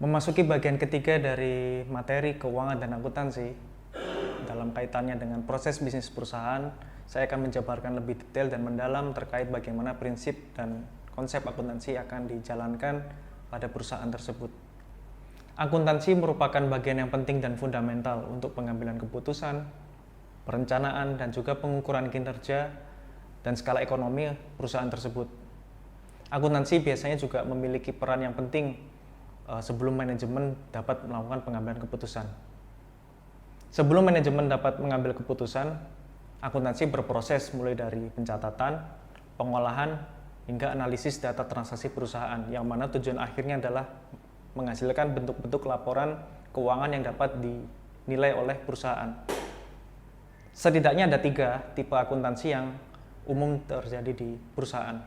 Memasuki bagian ketiga dari materi keuangan dan akuntansi, dalam kaitannya dengan proses bisnis perusahaan, saya akan menjabarkan lebih detail dan mendalam terkait bagaimana prinsip dan konsep akuntansi akan dijalankan pada perusahaan tersebut. Akuntansi merupakan bagian yang penting dan fundamental untuk pengambilan keputusan, perencanaan, dan juga pengukuran kinerja dan skala ekonomi perusahaan tersebut. Akuntansi biasanya juga memiliki peran yang penting sebelum manajemen dapat melakukan pengambilan keputusan. Sebelum manajemen dapat mengambil keputusan, akuntansi berproses mulai dari pencatatan, pengolahan, hingga analisis data transaksi perusahaan, yang mana tujuan akhirnya adalah menghasilkan bentuk-bentuk laporan keuangan yang dapat dinilai oleh perusahaan. Setidaknya ada 3 tipe akuntansi yang umum terjadi di perusahaan.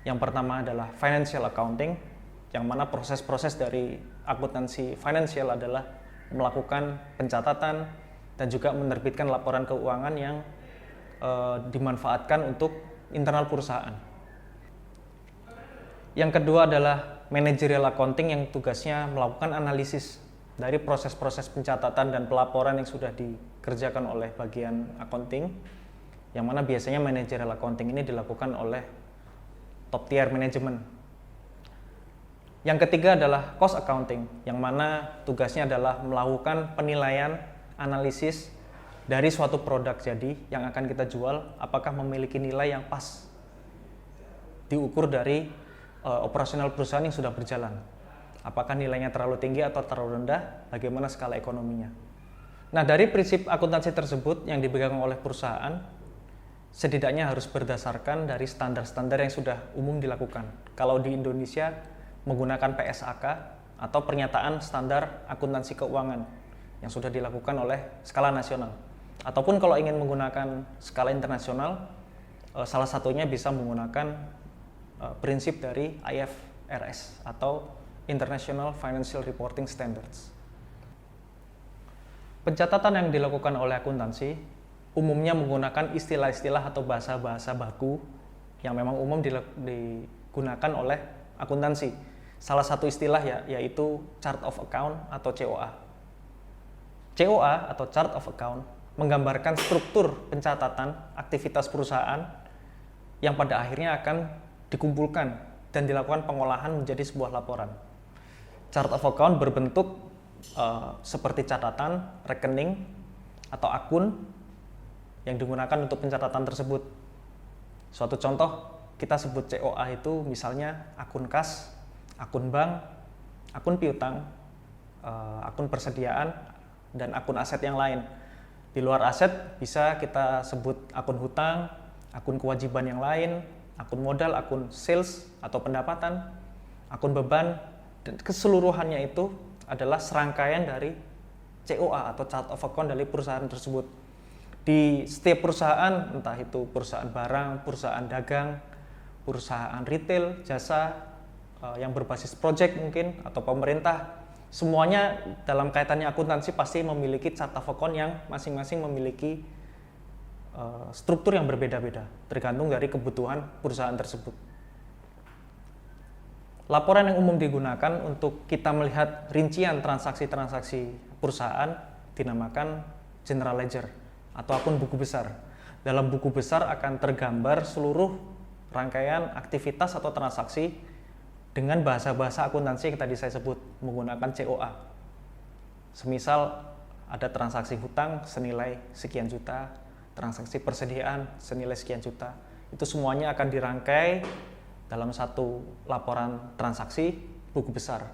Yang pertama adalah financial accounting, yang mana proses-proses dari akuntansi finansial adalah melakukan pencatatan dan juga menerbitkan laporan keuangan yang dimanfaatkan untuk internal perusahaan. Yang kedua adalah managerial accounting, yang tugasnya melakukan analisis dari proses-proses pencatatan dan pelaporan yang sudah dikerjakan oleh bagian accounting, yang mana biasanya managerial accounting ini dilakukan oleh top tier manajemen. Yang ketiga adalah cost accounting, yang mana tugasnya adalah melakukan penilaian analisis dari suatu produk jadi yang akan kita jual, apakah memiliki nilai yang pas diukur dari operasional perusahaan yang sudah berjalan. Apakah nilainya terlalu tinggi atau terlalu rendah, bagaimana skala ekonominya. Nah, dari prinsip akuntansi tersebut yang dipegang oleh perusahaan, setidaknya harus berdasarkan dari standar-standar yang sudah umum dilakukan. Kalau di Indonesia menggunakan PSAK atau pernyataan standar akuntansi keuangan yang sudah dilakukan oleh skala nasional. Ataupun kalau ingin menggunakan skala internasional, salah satunya bisa menggunakan prinsip dari IFRS atau International Financial Reporting Standards. Pencatatan yang dilakukan oleh akuntansi umumnya menggunakan istilah-istilah atau bahasa-bahasa baku yang memang umum digunakan oleh akuntansi. Salah satu istilah yaitu chart of account atau COA. COA atau chart of account menggambarkan struktur pencatatan aktivitas perusahaan yang pada akhirnya akan dikumpulkan dan dilakukan pengolahan menjadi sebuah laporan. Chart of account berbentuk seperti catatan, rekening, atau akun yang digunakan untuk pencatatan tersebut. Suatu contoh kita sebut COA itu misalnya akun kas, akun bank, akun piutang, akun persediaan, dan akun aset yang lain. Di luar aset bisa kita sebut akun hutang, akun kewajiban yang lain, akun modal, akun sales atau pendapatan, akun beban, dan keseluruhannya itu adalah serangkaian dari COA atau chart of account dari perusahaan tersebut. Di setiap perusahaan, entah itu perusahaan barang, perusahaan dagang, perusahaan retail, jasa, yang berbasis project mungkin, atau pemerintah, semuanya dalam kaitannya akuntansi pasti memiliki chart of account yang masing-masing memiliki struktur yang berbeda-beda, tergantung dari kebutuhan perusahaan tersebut. Laporan yang umum digunakan untuk kita melihat rincian transaksi-transaksi perusahaan dinamakan general ledger atau akun buku besar. Dalam buku besar akan tergambar seluruh rangkaian aktivitas atau transaksi dengan bahasa-bahasa akuntansi yang tadi saya sebut menggunakan COA. Semisal ada transaksi hutang senilai sekian juta, transaksi persediaan senilai sekian juta, itu semuanya akan dirangkai dalam satu laporan transaksi buku besar,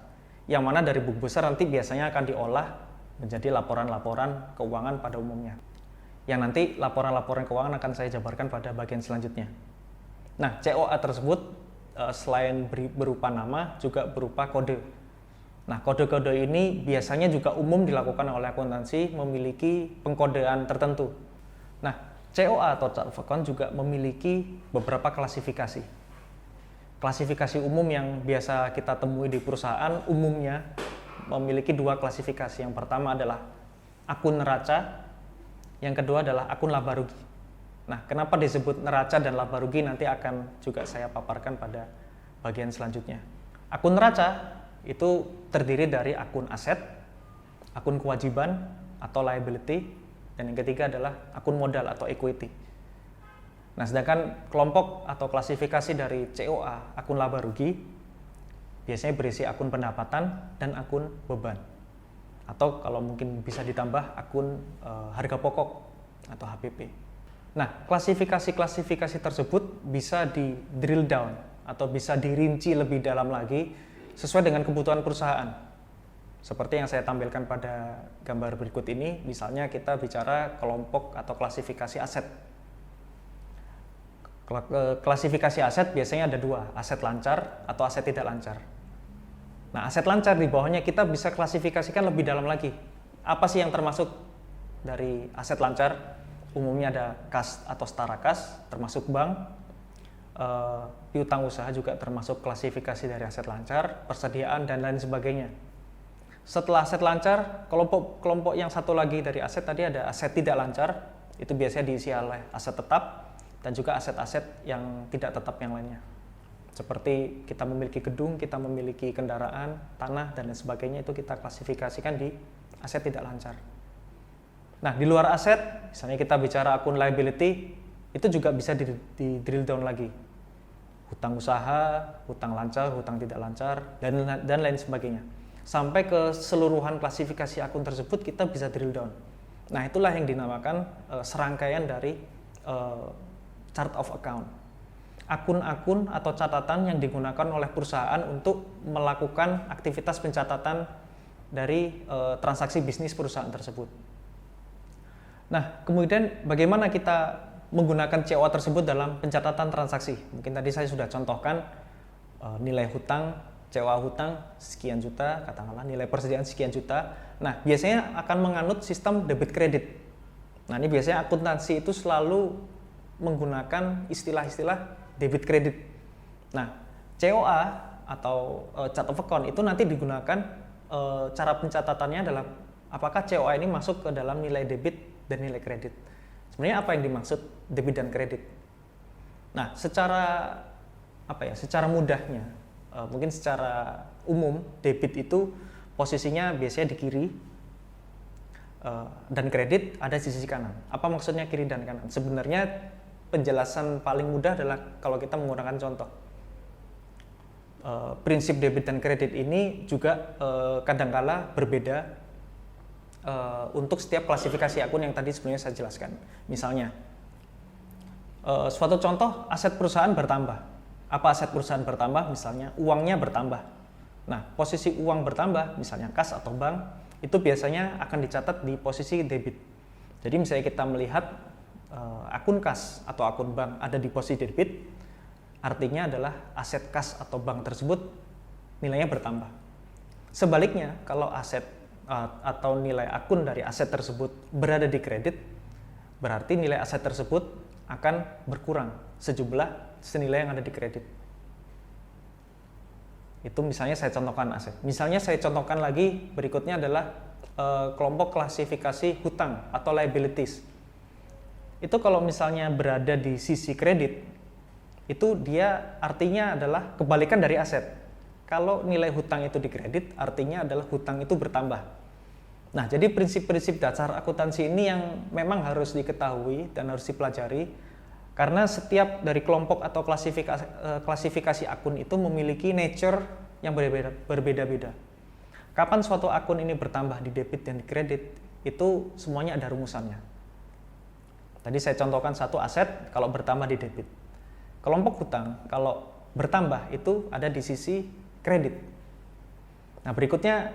yang mana dari buku besar nanti biasanya akan diolah menjadi laporan-laporan keuangan pada umumnya, yang nanti laporan-laporan keuangan akan saya jabarkan pada bagian selanjutnya. Nah, COA tersebut selain berupa nama juga berupa kode. Nah, kode-kode ini biasanya juga umum dilakukan oleh akuntansi memiliki pengkodean tertentu. Nah, COA atau chart of account juga memiliki beberapa klasifikasi. Klasifikasi umum yang biasa kita temui di perusahaan umumnya memiliki 2 klasifikasi. Yang pertama adalah akun neraca, yang kedua adalah akun laba rugi. Nah, kenapa disebut neraca dan laba rugi nanti akan juga saya paparkan pada bagian selanjutnya. Akun neraca itu terdiri dari akun aset, akun kewajiban atau liability, dan yang ketiga adalah akun modal atau equity. Nah, sedangkan kelompok atau klasifikasi dari COA, akun laba rugi, biasanya berisi akun pendapatan dan akun beban. Atau kalau mungkin bisa ditambah akun harga pokok atau HPP. Nah, klasifikasi-klasifikasi tersebut bisa di drill down atau bisa dirinci lebih dalam lagi sesuai dengan kebutuhan perusahaan. Seperti yang saya tampilkan pada gambar berikut ini, misalnya kita bicara kelompok atau klasifikasi aset. Klasifikasi aset biasanya ada dua, aset lancar atau aset tidak lancar. Nah, aset lancar di bawahnya kita bisa klasifikasikan lebih dalam lagi. Apa sih yang termasuk dari aset lancar? Umumnya ada kas atau setara kas, termasuk bank, piutang usaha juga termasuk klasifikasi dari aset lancar, persediaan, dan lain sebagainya. Setelah aset lancar, kelompok yang satu lagi dari aset tadi ada aset tidak lancar, itu biasanya diisi oleh aset tetap, dan juga aset-aset yang tidak tetap yang lainnya. Seperti kita memiliki gedung, kita memiliki kendaraan, tanah, dan lain sebagainya, itu kita klasifikasikan di aset tidak lancar. Nah, di luar aset, misalnya kita bicara akun liability, itu juga bisa di drill down lagi. Hutang usaha, hutang lancar, hutang tidak lancar, dan lain sebagainya. Sampai keseluruhan klasifikasi akun tersebut kita bisa drill down. Nah, itulah yang dinamakan serangkaian dari chart of account. Akun-akun atau catatan yang digunakan oleh perusahaan untuk melakukan aktivitas pencatatan dari transaksi bisnis perusahaan tersebut. Nah, kemudian bagaimana kita menggunakan COA tersebut dalam pencatatan transaksi? Mungkin tadi saya sudah contohkan nilai hutang, COA hutang sekian juta, katakanlah nilai persediaan sekian juta. Nah, biasanya akan menganut sistem debit kredit. Nah, ini biasanya akuntansi itu selalu menggunakan istilah-istilah debit kredit. Nah, COA atau chart of account itu nanti digunakan cara pencatatannya adalah apakah COA ini masuk ke dalam nilai debit dan nilai kredit. Sebenarnya apa yang dimaksud debit dan kredit? Nah, secara mudahnya, mungkin secara umum debit itu posisinya biasanya di kiri, dan kredit ada di sisi kanan. Apa maksudnya kiri dan kanan? Sebenarnya penjelasan paling mudah adalah kalau kita menggunakan contoh. Prinsip debit dan kredit ini juga kadangkala berbeda untuk setiap klasifikasi akun yang tadi sebenarnya saya jelaskan. Misalnya, suatu contoh aset perusahaan bertambah. Apa aset perusahaan bertambah? Misalnya uangnya bertambah. Nah, posisi uang bertambah, misalnya kas atau bank, itu biasanya akan dicatat di posisi debit. Jadi misalnya kita melihat akun kas atau akun bank ada di posisi debit, artinya adalah aset kas atau bank tersebut nilainya bertambah. Sebaliknya, kalau aset atau nilai akun dari aset tersebut berada di kredit, berarti nilai aset tersebut akan berkurang senilai yang ada di kredit. Itu misalnya saya contohkan aset. Misalnya saya contohkan lagi berikutnya adalah kelompok klasifikasi hutang atau liabilities. Itu kalau misalnya berada di sisi kredit, itu dia artinya adalah kebalikan dari aset. Kalau nilai hutang itu di kredit, artinya adalah hutang itu bertambah. Nah, jadi prinsip-prinsip dasar akuntansi ini yang memang harus diketahui dan harus dipelajari, karena setiap dari kelompok atau klasifikasi akun itu memiliki nature yang berbeda-beda. Kapan suatu akun ini bertambah di debit dan di kredit, itu semuanya ada rumusannya. Tadi saya contohkan satu aset kalau bertambah di debit. Kelompok hutang kalau bertambah itu ada di sisi kredit. Nah, berikutnya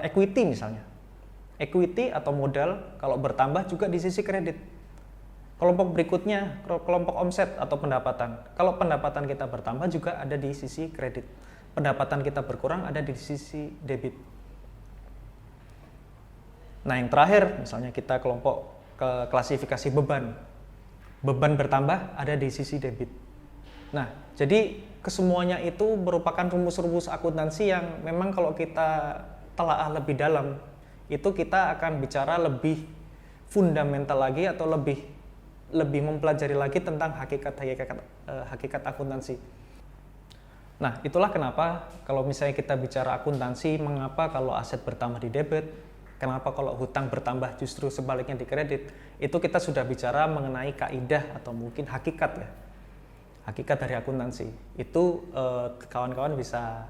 equity misalnya. Equity atau modal kalau bertambah juga di sisi kredit. Kelompok berikutnya, kelompok omset atau pendapatan. Kalau pendapatan kita bertambah juga ada di sisi kredit. Pendapatan kita berkurang ada di sisi debit. Nah, yang terakhir misalnya kita kelompok klasifikasi beban. Beban bertambah ada di sisi debit. Nah, jadi kesemuanya itu merupakan rumus-rumus akuntansi yang memang kalau kita telaah lebih dalam, itu kita akan bicara lebih fundamental lagi atau lebih mempelajari lagi tentang hakikat akuntansi. Nah, itulah kenapa kalau misalnya kita bicara akuntansi, mengapa kalau aset bertambah di debit, kenapa kalau hutang bertambah justru sebaliknya di kredit, itu kita sudah bicara mengenai kaidah atau mungkin hakikat ya. Hakikat dari akuntansi. Itu kawan-kawan bisa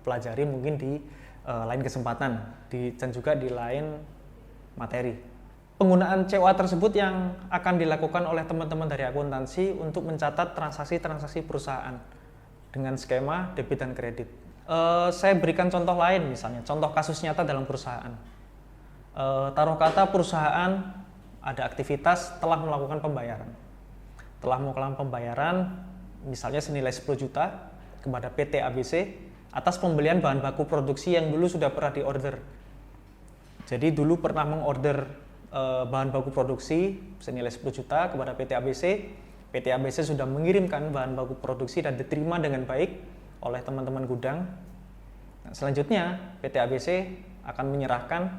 pelajari mungkin di lain kesempatan dan juga di lain materi. Penggunaan COA tersebut yang akan dilakukan oleh teman-teman dari akuntansi untuk mencatat transaksi-transaksi perusahaan dengan skema debit dan kredit. Saya berikan contoh lain, misalnya contoh kasus nyata dalam perusahaan. Taruh kata perusahaan ada aktivitas telah melakukan pembayaran. Telah melakukan pembayaran misalnya senilai 10 juta kepada PT ABC atas pembelian bahan baku produksi yang dulu sudah pernah diorder. Jadi dulu pernah mengorder bahan baku produksi senilai 10 juta kepada PT ABC. PT ABC sudah mengirimkan bahan baku produksi dan diterima dengan baik oleh teman-teman gudang. Nah, selanjutnya PT ABC akan menyerahkan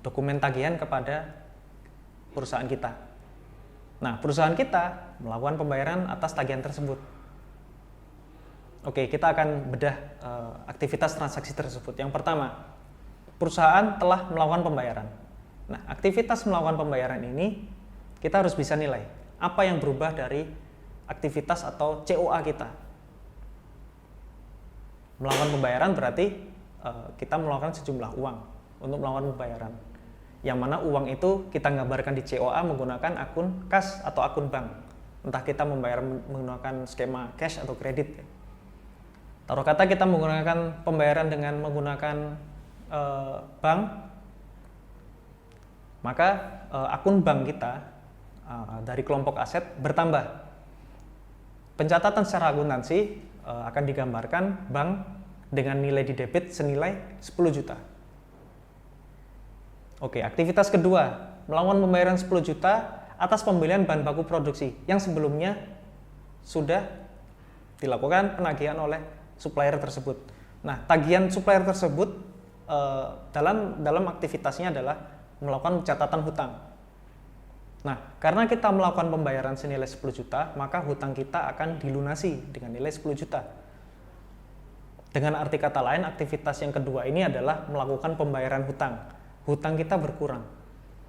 dokumen tagihan kepada perusahaan kita. Nah, perusahaan kita melakukan pembayaran atas tagihan tersebut. Oke, kita akan bedah aktivitas transaksi tersebut. Yang pertama, perusahaan telah melakukan pembayaran. Nah, aktivitas melakukan pembayaran ini kita harus bisa nilai apa yang berubah dari aktivitas atau COA kita. Melakukan pembayaran berarti kita melakukan sejumlah uang untuk melakukan pembayaran. Yang mana uang itu kita gambarkan di COA menggunakan akun kas atau akun bank. Entah kita membayar menggunakan skema cash atau kredit. Taruh kata kita menggunakan pembayaran dengan menggunakan bank, maka akun bank kita dari kelompok aset bertambah. Pencatatan secara akuntansi akan digambarkan bank dengan nilai di debit senilai 10 juta. Oke, aktivitas kedua, melakukan pembayaran 10 juta atas pembelian bahan baku produksi yang sebelumnya sudah dilakukan penagihan oleh supplier tersebut. Nah, tagihan supplier tersebut dalam aktivitasnya adalah melakukan catatan hutang. Nah, karena kita melakukan pembayaran senilai 10 juta, maka hutang kita akan dilunasi dengan nilai 10 juta. Dengan arti kata lain, aktivitas yang kedua ini adalah melakukan pembayaran hutang. Hutang kita berkurang.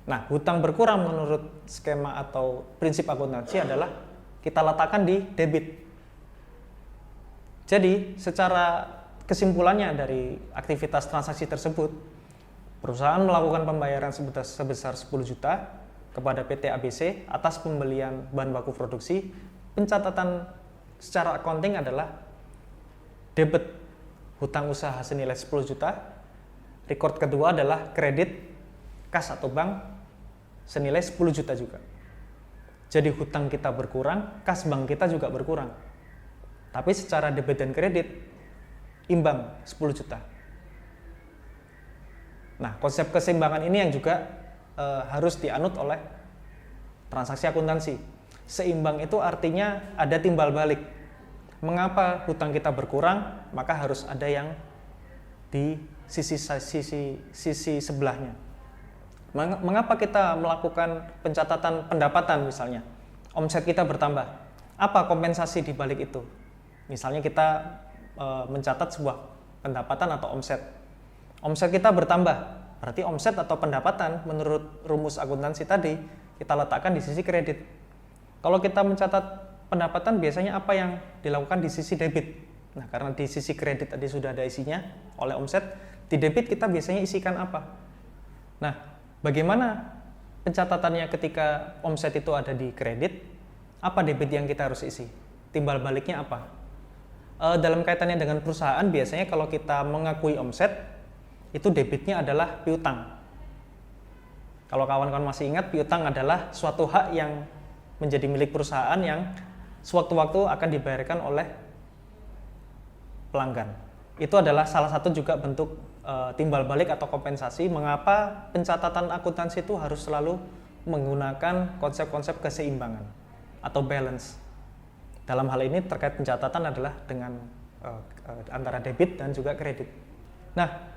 Nah, hutang berkurang menurut skema atau prinsip akuntansi adalah kita letakkan di debit. Jadi, secara kesimpulannya dari aktivitas transaksi tersebut, perusahaan melakukan pembayaran sebesar 10 juta kepada PT ABC atas pembelian bahan baku produksi. Pencatatan secara accounting adalah debit hutang usaha senilai 10 juta. Record kedua adalah kredit kas atau bank senilai 10 juta juga. Jadi hutang kita berkurang, kas bank kita juga berkurang. Tapi secara debit dan kredit imbang 10 juta. Nah, konsep keseimbangan ini yang juga harus dianut oleh transaksi akuntansi. Seimbang itu artinya ada timbal balik. Mengapa hutang kita berkurang, maka harus ada yang di sisi sebelahnya. Mengapa kita melakukan pencatatan pendapatan misalnya? Omset kita bertambah. Apa kompensasi di balik itu? Misalnya kita mencatat sebuah pendapatan atau omset. Omset kita bertambah. Berarti omset atau pendapatan menurut rumus akuntansi tadi kita letakkan di sisi kredit. Kalau kita mencatat pendapatan biasanya apa yang dilakukan di sisi debit. Nah, karena di sisi kredit tadi sudah ada isinya oleh omset, di debit kita biasanya isikan apa? Nah, bagaimana pencatatannya ketika omset itu ada di kredit? Apa debit yang kita harus isi? Timbal baliknya apa? Dalam kaitannya dengan perusahaan biasanya kalau kita mengakui omset, itu debitnya adalah piutang. Kalau kawan-kawan masih ingat, piutang adalah suatu hak yang menjadi milik perusahaan yang sewaktu-waktu akan dibayarkan oleh pelanggan. Itu adalah salah satu juga bentuk timbal balik atau kompensasi mengapa pencatatan akuntansi itu harus selalu menggunakan konsep-konsep keseimbangan atau balance. Dalam hal ini terkait pencatatan adalah dengan antara debit dan juga kredit. Nah,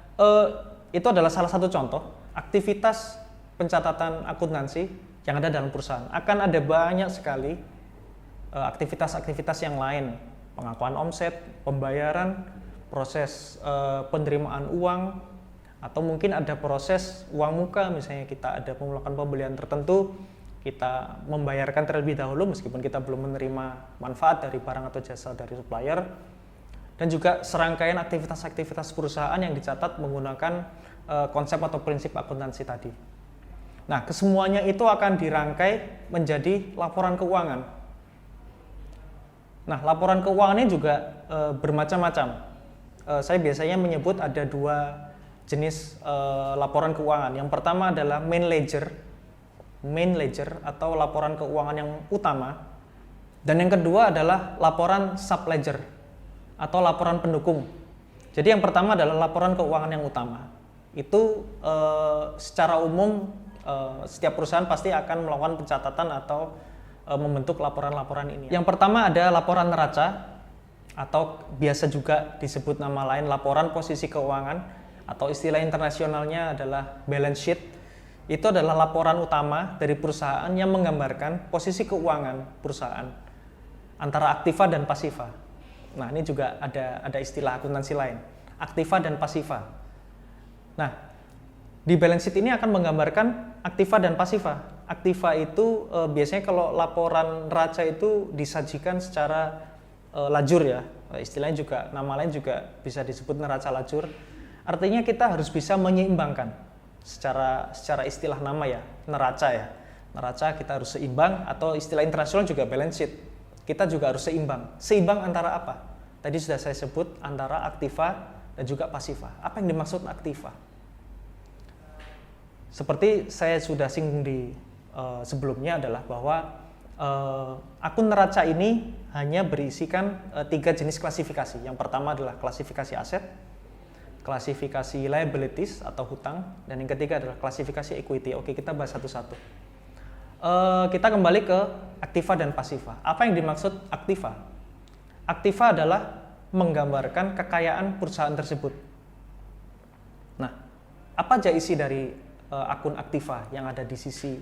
itu adalah salah satu contoh aktivitas pencatatan akuntansi yang ada dalam perusahaan. Akan ada banyak sekali aktivitas-aktivitas yang lain pengakuan omset, pembayaran, proses penerimaan uang, atau mungkin ada proses uang muka, misalnya kita ada melakukan pembelian tertentu, kita membayarkan terlebih dahulu meskipun kita belum menerima manfaat dari barang atau jasa dari supplier, dan juga serangkaian aktivitas-aktivitas perusahaan yang dicatat menggunakan konsep atau prinsip akuntansi tadi. Nah, kesemuanya itu akan dirangkai menjadi laporan keuangan. Nah, laporan keuangan ini juga bermacam-macam. Saya biasanya menyebut ada dua jenis laporan keuangan. Yang pertama adalah main ledger atau laporan keuangan yang utama, dan yang kedua adalah laporan sub ledger atau laporan pendukung. Jadi yang pertama adalah laporan keuangan yang utama. Itu secara umum setiap perusahaan pasti akan melakukan pencatatan atau membentuk laporan-laporan ini. Yang pertama ada laporan neraca, atau biasa juga disebut nama lain laporan posisi keuangan, atau istilah internasionalnya adalah balance sheet. Itu adalah laporan utama dari perusahaan yang menggambarkan posisi keuangan perusahaan antara aktiva dan pasiva. Nah, ini juga ada istilah akuntansi lain, aktiva dan pasiva. Nah, di balance sheet ini akan menggambarkan aktiva dan pasiva. Aktiva itu biasanya kalau laporan neraca itu disajikan secara lajur ya. Istilahnya juga, nama lain juga bisa disebut neraca lajur. Artinya kita harus bisa menyeimbangkan secara istilah nama ya, neraca ya. Neraca kita harus seimbang, atau istilah internasional juga balance sheet. Kita juga harus seimbang. Seimbang antara apa? Tadi sudah saya sebut antara aktiva dan juga pasiva. Apa yang dimaksud aktiva? Seperti saya sudah singgung di sebelumnya adalah bahwa akun neraca ini hanya berisikan 3 jenis klasifikasi. Yang pertama adalah klasifikasi aset, klasifikasi liabilities atau hutang, dan yang ketiga adalah klasifikasi equity. Oke, kita bahas satu-satu. Kita kembali ke aktiva dan pasiva. Apa yang dimaksud aktiva? Aktiva adalah menggambarkan kekayaan perusahaan tersebut. Nah, apa aja isi dari akun aktiva yang ada di sisi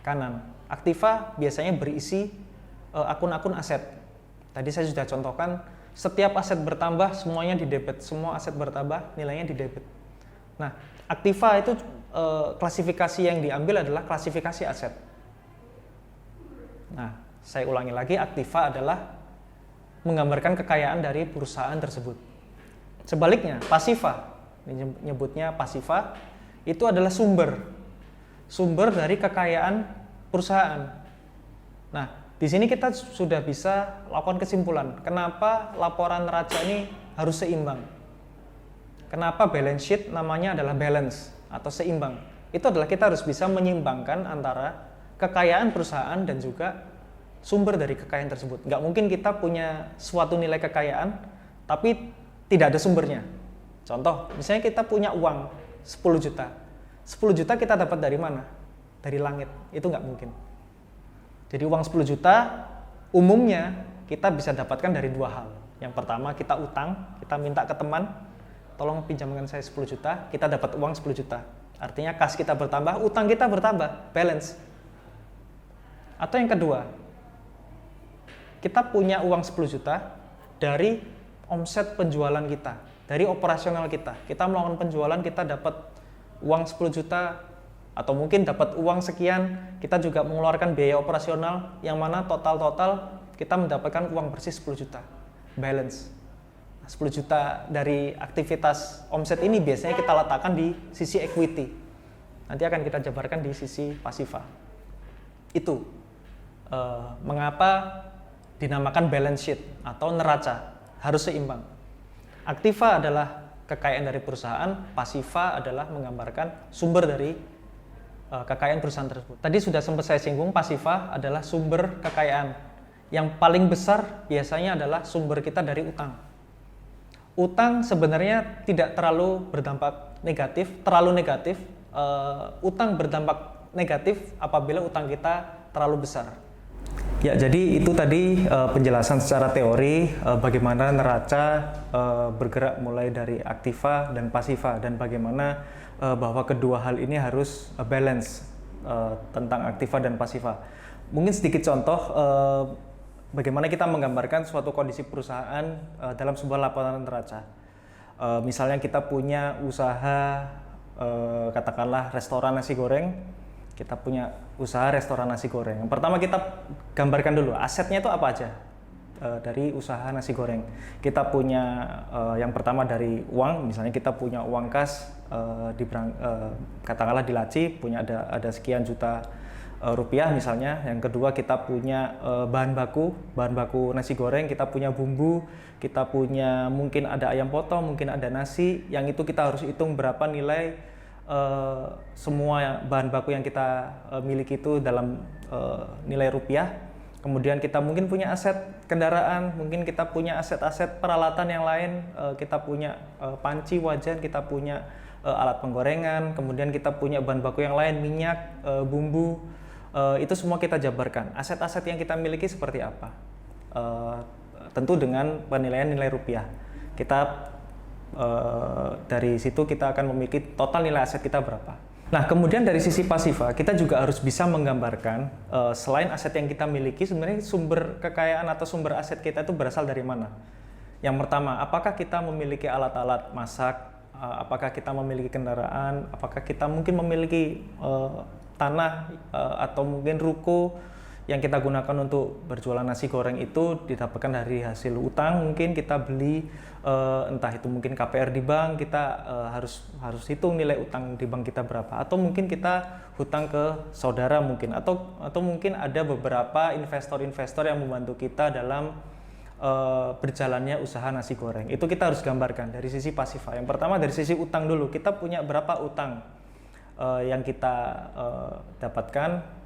kanan? Aktiva biasanya berisi akun-akun aset. Tadi saya sudah contohkan, setiap aset bertambah semuanya di debit, semua aset bertambah nilainya di debit. Nah, aktiva itu klasifikasi yang diambil adalah klasifikasi aset. Nah, saya ulangi lagi, aktiva adalah menggambarkan kekayaan dari perusahaan tersebut. Sebaliknya, pasiva, menyebutnya pasiva, itu adalah sumber dari kekayaan perusahaan. Nah, di sini kita sudah bisa lakukan kesimpulan, kenapa laporan neraca ini harus seimbang. Kenapa balance sheet namanya adalah balance atau seimbang. Itu adalah kita harus bisa menyeimbangkan antara kekayaan perusahaan dan juga sumber dari kekayaan tersebut. Nggak mungkin kita punya suatu nilai kekayaan, tapi tidak ada sumbernya. Contoh, misalnya kita punya uang 10 juta. 10 juta kita dapat dari mana? Dari langit. Itu nggak mungkin. Jadi uang 10 juta umumnya kita bisa dapatkan dari dua hal. Yang pertama, kita utang, kita minta ke teman, tolong pinjamkan saya 10 juta, kita dapat uang 10 juta. Artinya kas kita bertambah, utang kita bertambah, balance. Atau yang kedua, kita punya uang 10 juta dari omset penjualan kita, dari operasional kita. Kita melakukan penjualan, kita dapat uang 10 juta, atau mungkin dapat uang sekian, kita juga mengeluarkan biaya operasional, yang mana total kita mendapatkan uang bersih 10 juta, balance. 10 juta dari aktivitas omset ini biasanya kita letakkan di sisi equity. Nanti akan kita jabarkan di sisi pasiva. Itu mengapa dinamakan balance sheet atau neraca, harus seimbang. Aktiva adalah kekayaan dari perusahaan, pasiva adalah menggambarkan sumber dari kekayaan perusahaan tersebut. Tadi sudah sempat saya singgung, pasiva adalah sumber kekayaan. Yang paling besar biasanya adalah sumber kita dari utang. Utang sebenarnya tidak terlalu berdampak negatif, utang berdampak negatif apabila utang kita terlalu besar. Ya, jadi itu tadi penjelasan secara teori bagaimana neraca bergerak mulai dari aktiva dan pasiva, dan bagaimana bahwa kedua hal ini harus balance tentang aktiva dan pasiva. Mungkin sedikit contoh, bagaimana kita menggambarkan suatu kondisi perusahaan dalam sebuah laporan neraca. Misalnya kita punya usaha, katakanlah restoran nasi goreng, kita punya usaha restoran nasi goreng. Yang pertama kita gambarkan dulu asetnya itu apa aja dari usaha nasi goreng. Kita punya yang pertama dari uang, misalnya kita punya uang kas katakanlah di laci punya ada sekian juta rupiah misalnya. Yang kedua kita punya bahan baku nasi goreng, kita punya bumbu, kita punya mungkin ada ayam potong, mungkin ada nasi, yang itu kita harus hitung berapa nilai semua bahan baku yang kita miliki itu dalam nilai rupiah. Kemudian kita mungkin punya aset kendaraan, mungkin kita punya aset-aset peralatan yang lain, kita punya panci, wajan, kita punya alat penggorengan, kemudian kita punya bahan baku yang lain, minyak, bumbu, itu semua kita jabarkan. Aset-aset yang kita miliki seperti apa? Tentu dengan penilaian nilai rupiah. Kita dari situ kita akan memiliki total nilai aset kita berapa. Nah, kemudian dari sisi pasifa, kita juga harus bisa menggambarkan selain aset yang kita miliki, sebenarnya sumber kekayaan atau sumber aset kita itu berasal dari mana. Yang pertama, apakah kita memiliki alat-alat masak, apakah kita memiliki kendaraan, apakah kita mungkin memiliki tanah atau mungkin ruko yang kita gunakan untuk berjualan nasi goreng itu didapatkan dari hasil utang. Mungkin kita beli entah itu mungkin KPR di bank, kita harus hitung nilai utang di bank kita berapa, atau mungkin kita hutang ke saudara mungkin, atau mungkin ada beberapa investor-investor yang membantu kita dalam berjalannya usaha nasi goreng. Itu kita harus gambarkan dari sisi pasifa. Yang pertama dari sisi utang dulu, kita punya berapa utang yang kita dapatkan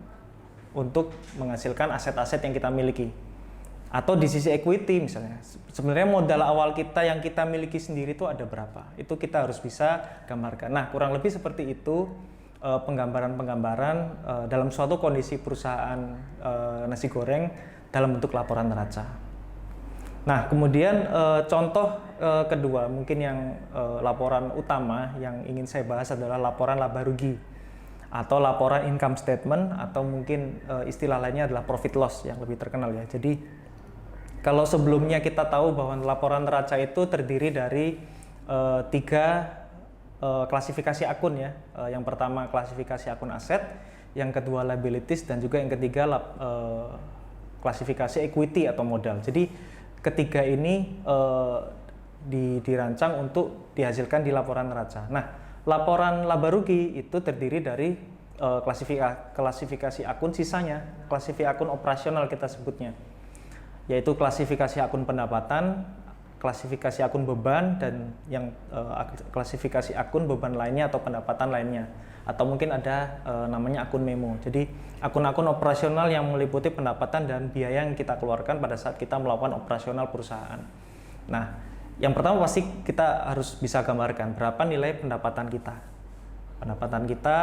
untuk menghasilkan aset-aset yang kita miliki. Atau di sisi equity misalnya, sebenarnya modal awal kita yang kita miliki sendiri itu ada berapa, itu kita harus bisa gambarkan. Nah, kurang lebih seperti itu penggambaran-penggambaran dalam suatu kondisi perusahaan nasi goreng dalam bentuk laporan neraca. Nah, kemudian contoh kedua mungkin yang laporan utama yang ingin saya bahas adalah laporan laba rugi atau laporan income statement, atau mungkin istilah lainnya adalah profit loss yang lebih terkenal ya. Jadi kalau sebelumnya kita tahu bahwa laporan neraca itu terdiri dari tiga klasifikasi akun ya. Yang pertama klasifikasi akun aset, yang kedua liabilities, dan juga yang ketiga klasifikasi equity atau modal. Jadi ketiga ini dirancang untuk dihasilkan di laporan neraca. Nah, laporan laba rugi itu terdiri dari klasifikasi akun sisanya, klasifikasi akun operasional kita sebutnya, yaitu klasifikasi akun pendapatan, klasifikasi akun beban, dan yang klasifikasi akun beban lainnya atau pendapatan lainnya, atau mungkin ada namanya akun memo. Jadi akun-akun operasional yang meliputi pendapatan dan biaya yang kita keluarkan pada saat kita melakukan operasional perusahaan. Nah, yang pertama pasti kita harus bisa gambarkan berapa nilai pendapatan kita. Pendapatan kita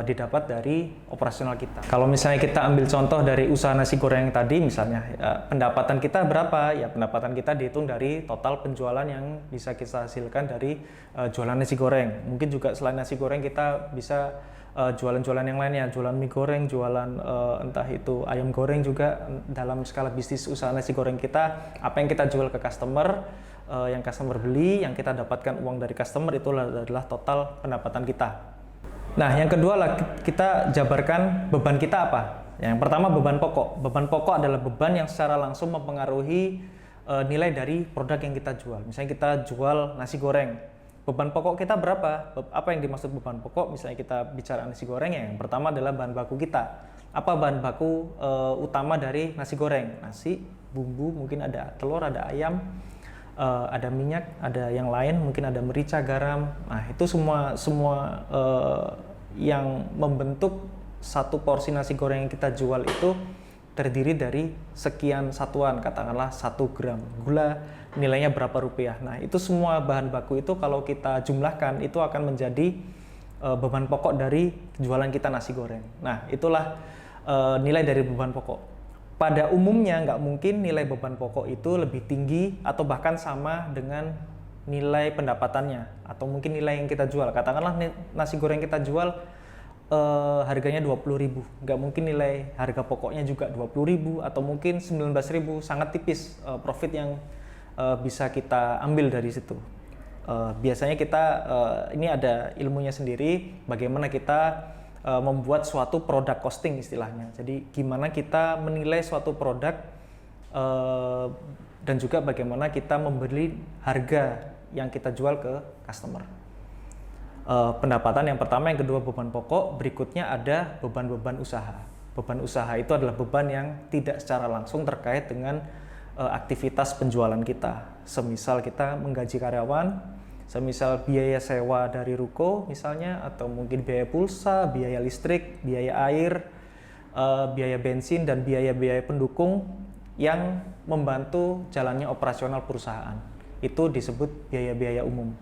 didapat dari operasional kita. Kalau misalnya kita ambil contoh dari usaha nasi goreng yang tadi, misalnya pendapatan kita berapa? Ya, pendapatan kita dihitung dari total penjualan yang bisa kita hasilkan dari jualan nasi goreng. Mungkin juga selain nasi goreng kita bisa jualan-jualan yang lainnya, jualan mie goreng, jualan entah itu ayam goreng juga. Dalam skala bisnis usaha nasi goreng kita, apa yang kita jual ke customer, yang customer beli, yang kita dapatkan uang dari customer, itu adalah total pendapatan kita. Nah, yang kedua lah kita jabarkan beban kita apa. Yang pertama beban pokok. Beban pokok adalah beban yang secara langsung mempengaruhi nilai dari produk yang kita jual. Misalnya kita jual nasi goreng, beban pokok kita berapa? Apa yang dimaksud beban pokok? Misalnya kita bicara nasi goreng, yang pertama adalah bahan baku kita. Apa bahan baku utama dari nasi goreng? Nasi, bumbu, mungkin ada telur, ada ayam, ada minyak, ada yang lain, mungkin ada merica, garam. Nah, itu semua yang membentuk satu porsi nasi goreng yang kita jual itu terdiri dari sekian satuan, katakanlah 1 gram gula, nilainya berapa rupiah. Nah, itu semua bahan baku itu kalau kita jumlahkan itu akan menjadi beban pokok dari jualan kita nasi goreng. Nah, itulah nilai dari beban pokok. Pada umumnya nggak mungkin nilai beban pokok itu lebih tinggi atau bahkan sama dengan nilai pendapatannya atau mungkin nilai yang kita jual. Katakanlah nasi goreng kita jual harganya 20.000, nggak mungkin nilai harga pokoknya juga 20.000 atau mungkin 19.000, sangat tipis profit yang bisa kita ambil dari situ. Biasanya kita ini ada ilmunya sendiri, bagaimana kita membuat suatu produk costing istilahnya. Jadi gimana kita menilai suatu produk dan juga bagaimana kita membeli harga yang kita jual ke customer. Pendapatan yang pertama, yang kedua beban pokok, berikutnya ada beban-beban usaha. Beban usaha itu adalah beban yang tidak secara langsung terkait dengan aktivitas penjualan kita. Semisal kita menggaji karyawan, semisal biaya sewa dari ruko misalnya, atau mungkin biaya pulsa, biaya listrik, biaya air, biaya bensin, dan biaya-biaya pendukung yang membantu jalannya operasional perusahaan. Itu disebut biaya-biaya umum.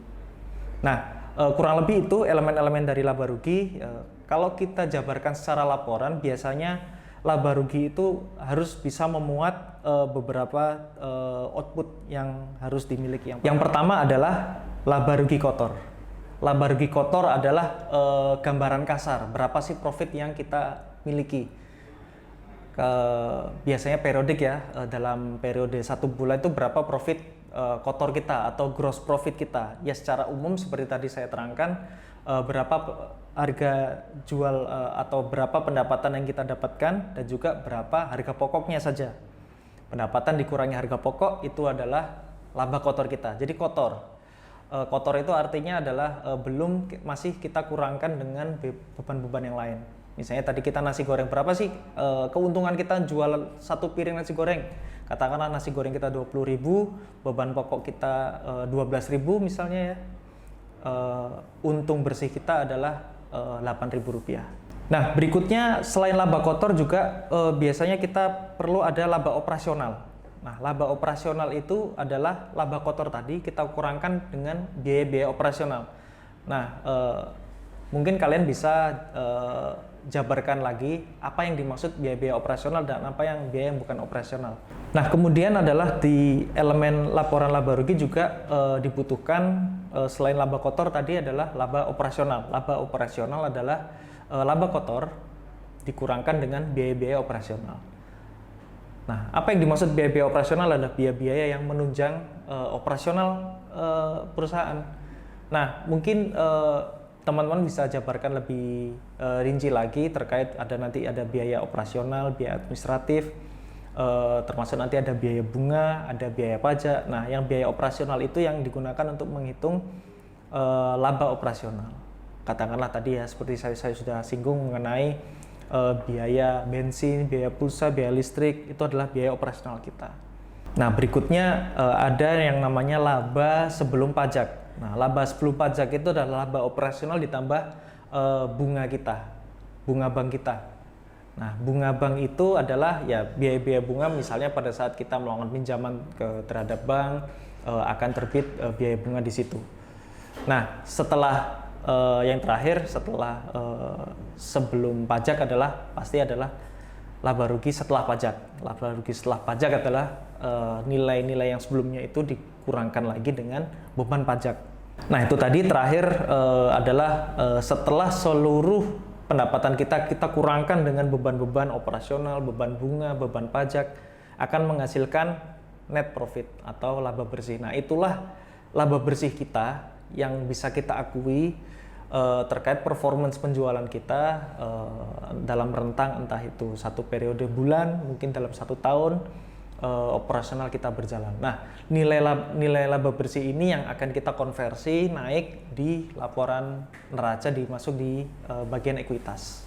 Nah, kurang lebih itu elemen-elemen dari laba rugi. Kalau kita jabarkan secara laporan, biasanya laba rugi itu harus bisa memuat beberapa output yang harus dimiliki. Yang pertama adalah laba rugi kotor. Laba rugi kotor adalah gambaran kasar berapa sih profit yang kita miliki. Biasanya periodik ya, dalam periode 1 bulan itu berapa profit kotor kita atau gross profit kita. Ya secara umum seperti tadi saya terangkan, berapa harga jual atau berapa pendapatan yang kita dapatkan, dan juga berapa harga pokoknya saja. Pendapatan dikurangi harga pokok itu adalah laba kotor kita. Jadi kotor. Kotor itu artinya adalah masih kita kurangkan dengan beban-beban yang lain. Misalnya tadi kita nasi goreng, berapa sih keuntungan kita jual 1 piring nasi goreng? Katakanlah nasi goreng kita 20.000, beban pokok kita 12.000 misalnya ya. Untung bersih kita adalah 8.000 rupiah. Nah, berikutnya selain laba kotor juga biasanya kita perlu ada laba operasional. Nah, laba operasional itu adalah laba kotor tadi kita kurangkan dengan biaya-biaya operasional. Nah, mungkin kalian bisa jabarkan lagi apa yang dimaksud biaya-biaya operasional dan apa yang biaya yang bukan operasional. Nah, kemudian adalah di elemen laporan laba rugi juga dibutuhkan selain laba kotor tadi adalah laba operasional. Laba operasional adalah laba kotor dikurangkan dengan biaya-biaya operasional. Nah, apa yang dimaksud biaya-biaya operasional adalah biaya-biaya yang menunjang operasional perusahaan. Nah, mungkin teman-teman bisa jabarkan lebih rinci lagi terkait nanti ada biaya operasional, biaya administratif, termasuk nanti ada biaya bunga, ada biaya pajak. Nah, yang biaya operasional itu yang digunakan untuk menghitung laba operasional. Katakanlah tadi ya, seperti saya sudah singgung mengenai biaya bensin, biaya pulsa, biaya listrik, itu adalah biaya operasional kita. Nah, berikutnya ada yang namanya laba sebelum pajak. Nah, laba sebelum pajak itu adalah laba operasional ditambah bunga kita, bunga bank kita. Nah, bunga bank itu adalah ya biaya-biaya bunga, misalnya pada saat kita melakukan pinjaman terhadap bank akan terbit biaya bunga di situ. Nah, setelah yang terakhir setelah sebelum pajak pasti adalah laba rugi setelah pajak. Laba rugi setelah pajak adalah nilai-nilai yang sebelumnya itu dikurangkan lagi dengan beban pajak. Nah, itu tadi terakhir adalah setelah seluruh pendapatan kita kurangkan dengan beban-beban operasional, beban bunga, beban pajak, akan menghasilkan net profit atau laba bersih. Nah, itulah laba bersih kita yang bisa kita akui terkait performance penjualan kita dalam rentang entah itu 1 periode bulan, mungkin dalam 1 tahun operasional kita berjalan. Nah, nilai laba bersih ini yang akan kita konversi naik di laporan neraca, masuk di bagian ekuitas.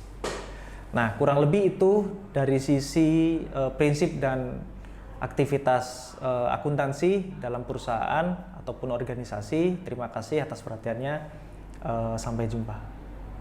Nah, kurang lebih itu dari sisi prinsip dan aktivitas akuntansi dalam perusahaan ataupun organisasi. Terima kasih atas perhatiannya. Sampai jumpa.